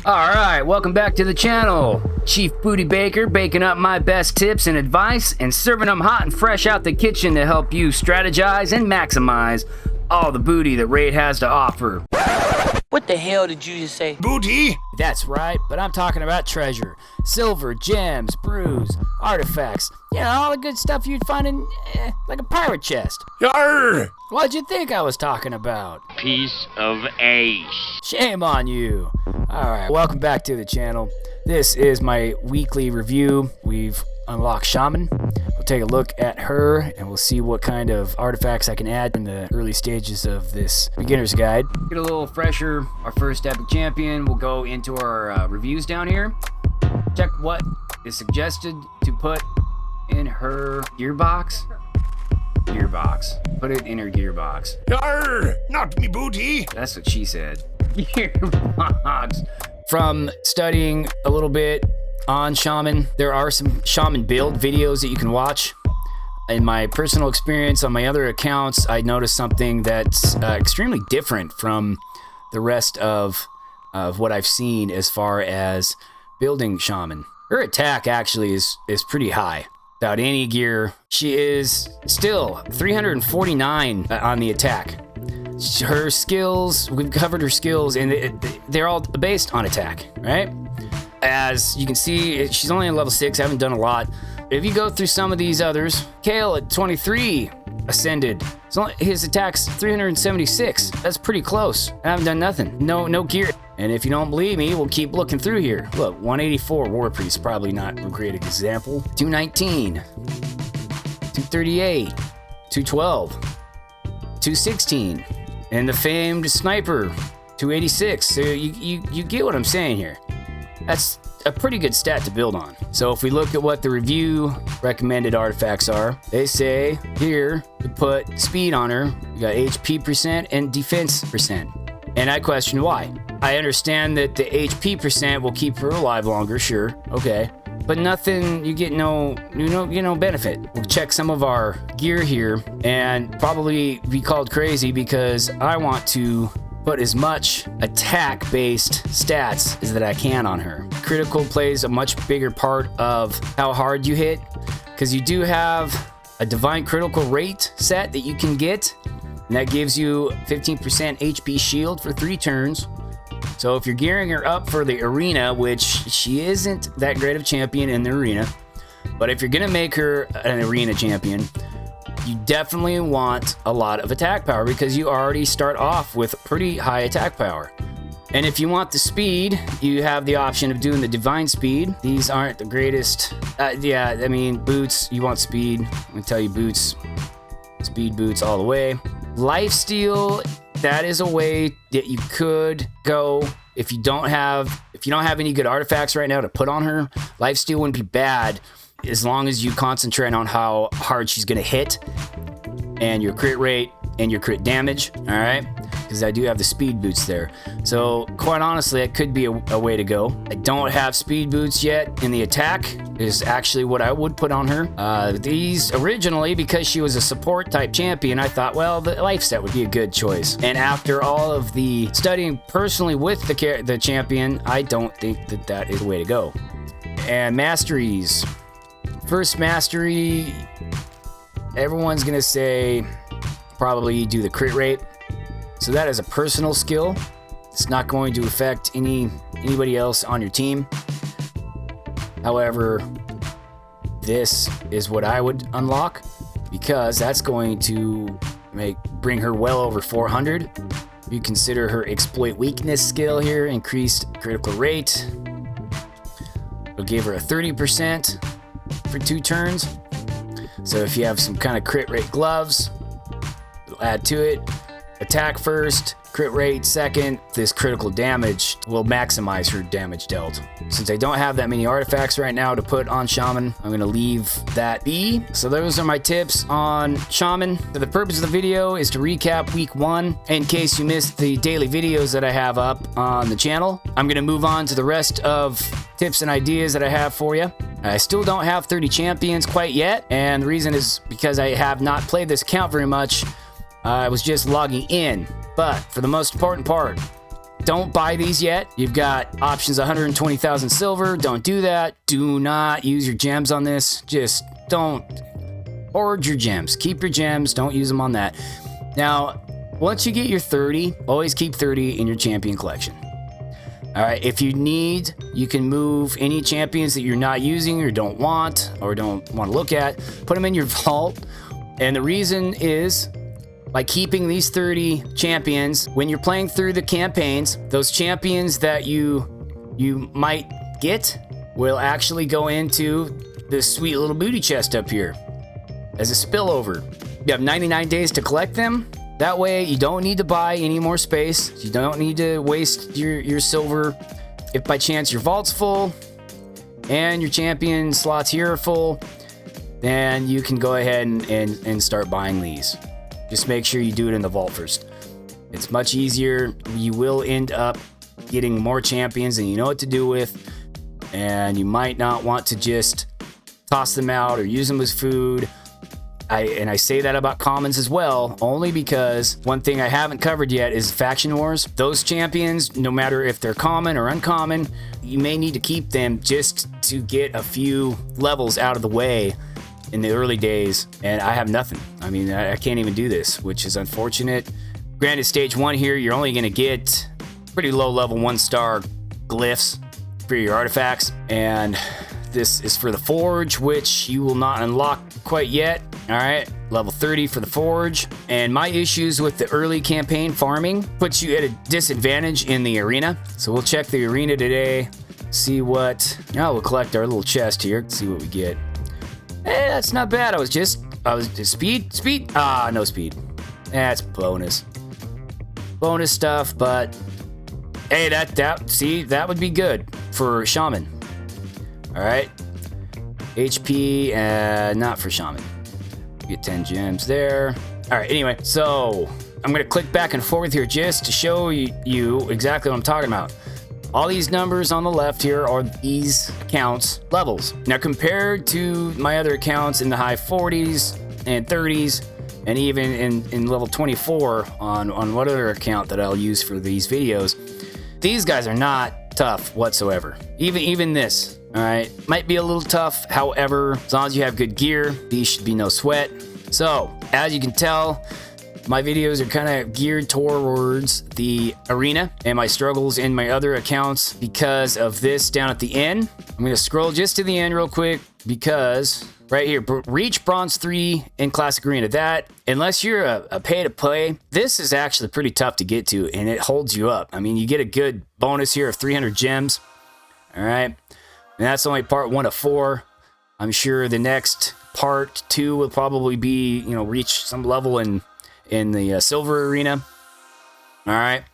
Alright, welcome back to the channel. Chief Booty Baker, baking up my best tips and advice and serving them hot and fresh out the kitchen to help you strategize and maximize all the booty that Raid has to offer. What the hell did you just say? Booty? That's right, but I'm talking about treasure. Silver, gems, brews, artifacts. You know, all the good stuff you'd find in, like a pirate chest. Yarr! What'd you think I was talking about? Piece of ace. Shame on you. Alright, welcome back to the channel. This is my weekly review. We've unlocked Shaman. We'll take a look at her and we'll see what kind of artifacts I can add in the early stages of this beginner's guide. Get a little fresher, our first Epic Champion. We'll go into our reviews down here. Check what is suggested to put in her gearbox. Put it in her gearbox. Yarr! Not me booty! That's what she said. Gearbox. From studying a little bit on Shaman, there are some Shaman build videos that you can watch. In my personal experience on my other accounts, I noticed something that's extremely different from the rest of what I've seen as far as building Shaman. Her attack actually is pretty high. Without any gear, she is still 349 on the attack. Her skills, we've covered her skills, and they're all based on attack, right? As you can see, she's only on level 6, I haven't done a lot. If you go through some of these others, Kale at 23 ascended. His attack's 376. That's pretty close. I haven't done nothing. No gear. And if you don't believe me, we'll keep looking through here. Look, 184 War Priest, probably not a great example. 219, 238, 212, 216, and the famed Sniper, 286. So you get what I'm saying here. That's a pretty good stat to build on. So if we look at what the review recommended artifacts are, they say here to put speed on her. You got HP percent and defense percent. And I question why. I understand that the HP percent will keep her alive longer, sure, okay. But nothing, you get no benefit. We'll check some of our gear here and probably be called crazy because I want to put as much attack-based stats as that I can on her. Critical plays a much bigger part of how hard you hit, because you do have a divine critical rate set that you can get, and that gives you 15% HP shield for 3 turns. So if you're gearing her up for the arena, which she isn't that great of champion in the arena, but if you're gonna make her an arena champion, you definitely want a lot of attack power because you already start off with pretty high attack power. And if you want the speed, you have the option of doing the divine speed. These aren't the greatest. Yeah, I mean, boots, you want speed. I'm gonna tell you boots, speed boots all the way. Lifesteal, that is a way that you could go if you don't have any good artifacts right now to put on her. Lifesteal wouldn't be bad as long as you concentrate on how hard she's gonna hit and your crit rate and your crit damage, all right? Because I do have the speed boots there. So quite honestly, it could be a way to go. I don't have speed boots yet in the attack is actually what I would put on her. These originally, because she was a support type champion, I thought, well, the life set would be a good choice. And after all of the studying personally with the champion, I don't think that is the way to go. And masteries. First mastery, everyone's gonna say probably do the crit rate. So that is a personal skill. It's not going to affect anybody else on your team. However, this is what I would unlock because that's going to bring her well over 400. You consider her exploit weakness skill here, increased critical rate. It'll give her a 30% for 2 turns. So if you have some kind of crit rate gloves, it'll add to it. Attack first, crit rate second. This critical damage will maximize her damage dealt. Since I don't have that many artifacts right now to put on Shaman, I'm gonna leave that be. So those are my tips on Shaman. So the purpose of the video is to recap week 1 in case you missed the daily videos that I have up on the channel. I'm gonna move on to the rest of tips and ideas that I have for you. I still don't have 30 champions quite yet, and the reason is because I have not played this account very much. I was just logging in, but for the most important part, don't buy these yet. You've got options 120,000 silver. Don't do that. Do not use your gems on this. Just don't hoard your gems. Keep your gems. Don't use them on that. Now, once you get your 30, always keep 30 in your champion collection. All right, if you need, you can move any champions that you're not using or don't want to look at, put them in your vault. And the reason is, by keeping these 30 champions, when you're playing through the campaigns, those champions that you might get will actually go into this sweet little booty chest up here as a spillover. You have 99 days to collect them. That way, you don't need to buy any more space. You don't need to waste your silver. If by chance your vault's full and your champion slots here are full, then you can go ahead and start buying these. Just make sure you do it in the vault first. It's much easier. You will end up getting more champions than you know what to do with, and you might not want to just toss them out or use them as food. I say that about commons as well, only because one thing I haven't covered yet is faction wars. Those champions, no matter if they're common or uncommon, you may need to keep them just to get a few levels out of the way in the early days, and I have nothing. I mean, I can't even do this, which is unfortunate. Granted, stage 1 here, you're only going to get pretty low level 1-star glyphs for your artifacts, and this is for the forge, which you will not unlock quite yet. All right, level 30 for the forge. And my issues with the early campaign farming puts you at a disadvantage in the arena. So we'll check the arena today, see what, we'll collect our little chest here, see what we get. Hey, that's not bad. I was speed. No speed. That's bonus stuff, but hey, that would be good for shaman. All right, HP, not for shaman. Get 10 gems there. All right, anyway, so I'm gonna click back and forth here just to show you exactly what I'm talking about. All these numbers on the left here are these accounts levels. Now, compared to my other accounts in the high 40s and 30s, and even in level 24 on what other account that I'll use for these videos, these guys are not tough whatsoever. Even this, all right, might be a little tough. However, as long as you have good gear, these should be no sweat. So, as you can tell, my videos are kind of geared towards the arena and my struggles in my other accounts because of this down at the end. I'm going to scroll just to the end real quick because right here, reach bronze 3 in classic arena. That, unless you're a pay to play, this is actually pretty tough to get to, and it holds you up. I mean, you get a good bonus here of 300 gems. All right. And that's only part 1 of 4. I'm sure the next part 2 will probably be, reach some level in the silver arena. All right.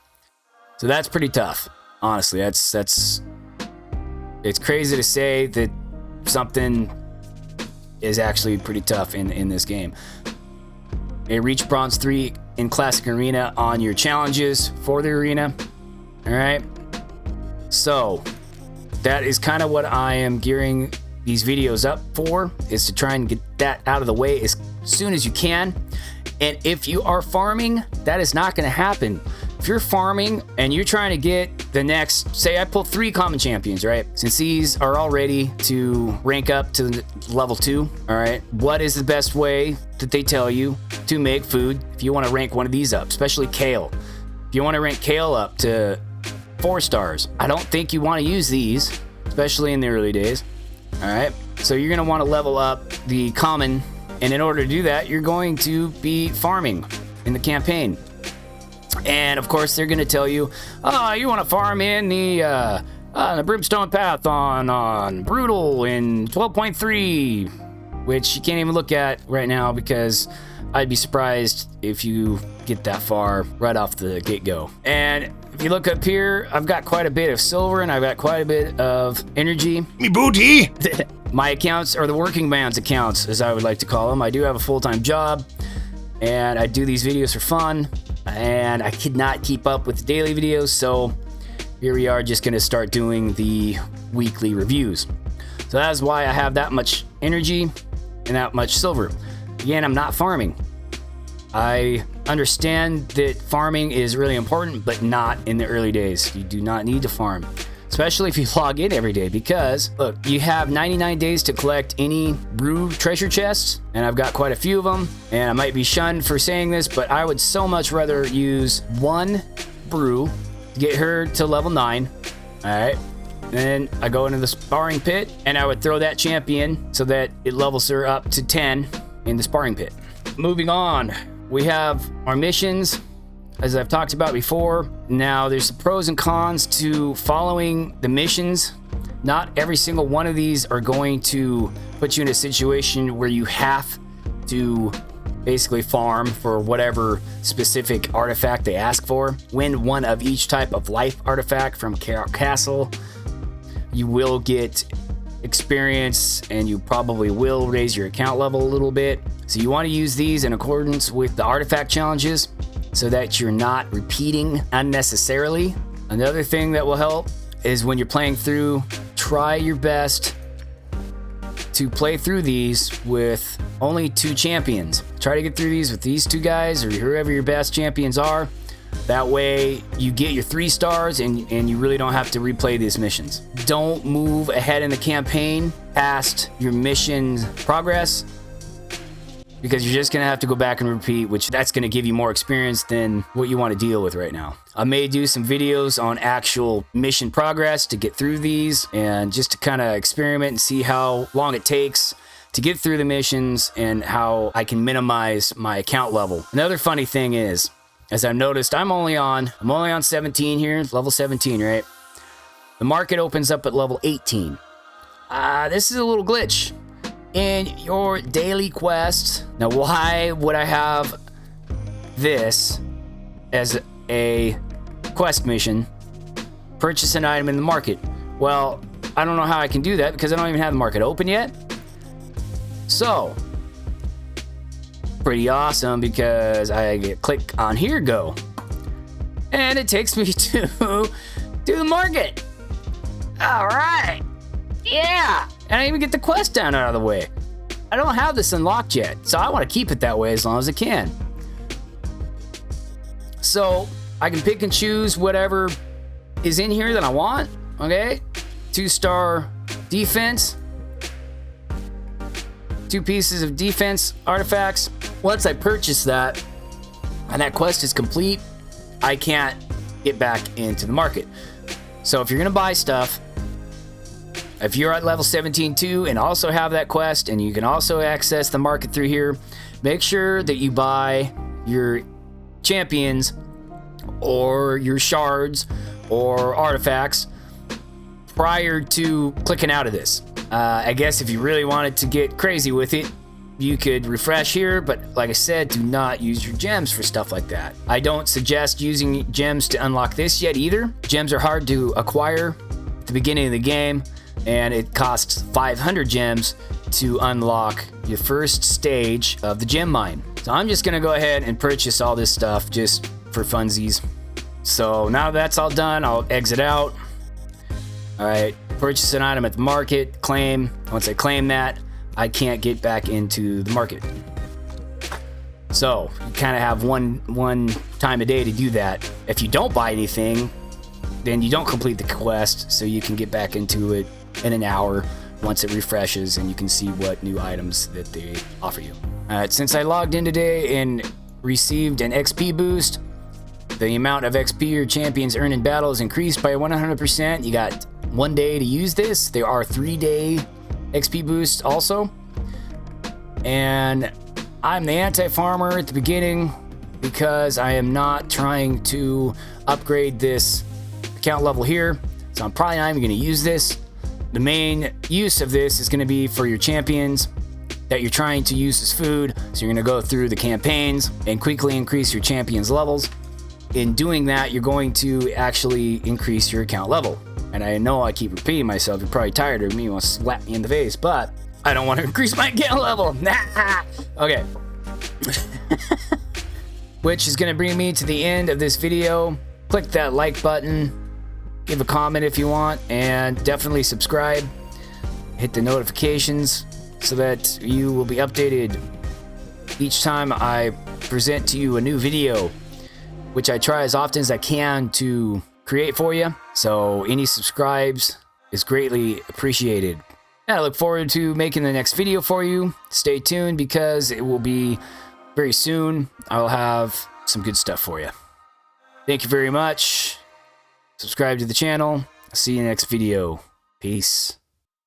So that's pretty tough. Honestly, it's crazy to say that something is actually pretty tough in this game. You reach bronze 3 in classic arena on your challenges for the arena. All right. So that is kind of what I am gearing these videos up for, is to try and get that out of the way as soon as you can. And if you are farming, that is not going to happen. If you're farming and you're trying to get the next, say I pull 3 common champions, right? Since these are all ready to rank up to level 2, all right? What is the best way that they tell you to make food if you want to rank one of these up, especially kale? If you want to rank kale up to 4 stars, I don't think you want to use these, especially in the early days, all right? So you're going to want to level up the common, and in order to do that, you're going to be farming in the campaign. And of course, they're going to tell you, you want to farm in the Brimstone Path on Brutal in 12.3, which you can't even look at right now because I'd be surprised if you get that far right off the get-go. And if you look up here, I've got quite a bit of silver and I've got quite a bit of energy. Me booty! My accounts are the working man's accounts, as I would like to call them. I do have a full-time job, and I do these videos for fun, and I could not keep up with the daily videos, so here we are just going to start doing the weekly reviews. So that's why I have that much energy and that much silver. Again, I'm not farming. I understand that farming is really important, but not in the early days. You do not need to farm, especially if you log in every day, because look, you have 99 days to collect any brew treasure chests, and I've got quite a few of them, and I might be shunned for saying this, but I would so much rather use one brew to get her to level 9. All right. Then I go into the sparring pit, and I would throw that champion so that it levels her up to 10 in the sparring pit. Moving on, we have our missions, as I've talked about before. Now, there's pros and cons to following the missions. Not every single one of these are going to put you in a situation where you have to basically farm for whatever specific artifact they ask for. Win one of each type of life artifact from Castle. You will get experience, and you probably will raise your account level a little bit. So you want to use these in accordance with the artifact challenges so that you're not repeating unnecessarily. Another thing that will help is when you're playing through, try your best to play through these with only 2 champions. Try to get through these with these 2 guys or whoever your best champions are. That way you get your 3 stars and you really don't have to replay these missions. Don't move ahead in the campaign past your mission progress, because you're just going to have to go back and repeat, which that's going to give you more experience than what you want to deal with right now. I may do some videos on actual mission progress to get through these, and just to kind of experiment and see how long it takes to get through the missions and how I can minimize my account level. Another funny thing is, as I've noticed, I'm only on 17 here, level 17, right? The market opens up at level 18. This is a little glitch in your daily quests. Now, why would I have this as a quest mission? Purchase an item in the market. Well, I don't know how I can do that because I don't even have the market open yet. So, pretty awesome, because I click on here, go, and it takes me to the market. All right, yeah, and I even get the quest down out of the way. I don't have this unlocked yet, so I want to keep it that way as long as I can. So I can pick and choose whatever is in here that I want. Okay, 2-star defense, 2 pieces of defense artifacts. Once I purchase that and that quest is complete, I can't get back into the market. So if you're gonna buy stuff, if you're at level 17 too and also have that quest and you can also access the market through here, make sure that you buy your champions or your shards or artifacts prior to clicking out of this. I guess if you really wanted to get crazy with it, you could refresh here, but like I said, do not use your gems for stuff like that. I don't suggest using gems to unlock this yet either. Gems are hard to acquire at the beginning of the game, and it costs 500 gems to unlock your first stage of the gem mine. So I'm just gonna go ahead and purchase all this stuff just for funsies. So now that's all done, I'll exit out. All right, purchase an item at the market, claim. Once I claim that, I can't get back into the market. So you kind of have one time a day to do that. If you don't buy anything, then you don't complete the quest, so you can get back into it in an hour once it refreshes and you can see what new items that they offer you. Since I logged in today and received an XP boost, the amount of XP your champions earn in battle is increased by 100%. You got 1 day to use this. There are 3-day XP boosts also. And I'm the anti-farmer at the beginning because I am not trying to upgrade this account level here. So I'm probably not even going to use this. The main use of this is going to be for your champions that you're trying to use as food. So you're going to go through the campaigns and quickly increase your champions levels. In doing that, you're going to actually increase your account level. And I know I keep repeating myself. You're probably tired of me. You want to slap me in the face, but I don't want to increase my account level. Okay. Which is going to bring me to the end of this video. Click that like button. Give a comment if you want. And definitely subscribe. Hit the notifications so that you will be updated each time I present to you a new video, which I try as often as I can to create for you. So any subscribes is greatly appreciated. And I look forward to making the next video for you. Stay tuned because it will be very soon. I'll have some good stuff for you. Thank you very much. Subscribe to the channel. I'll see you in the next video. Peace.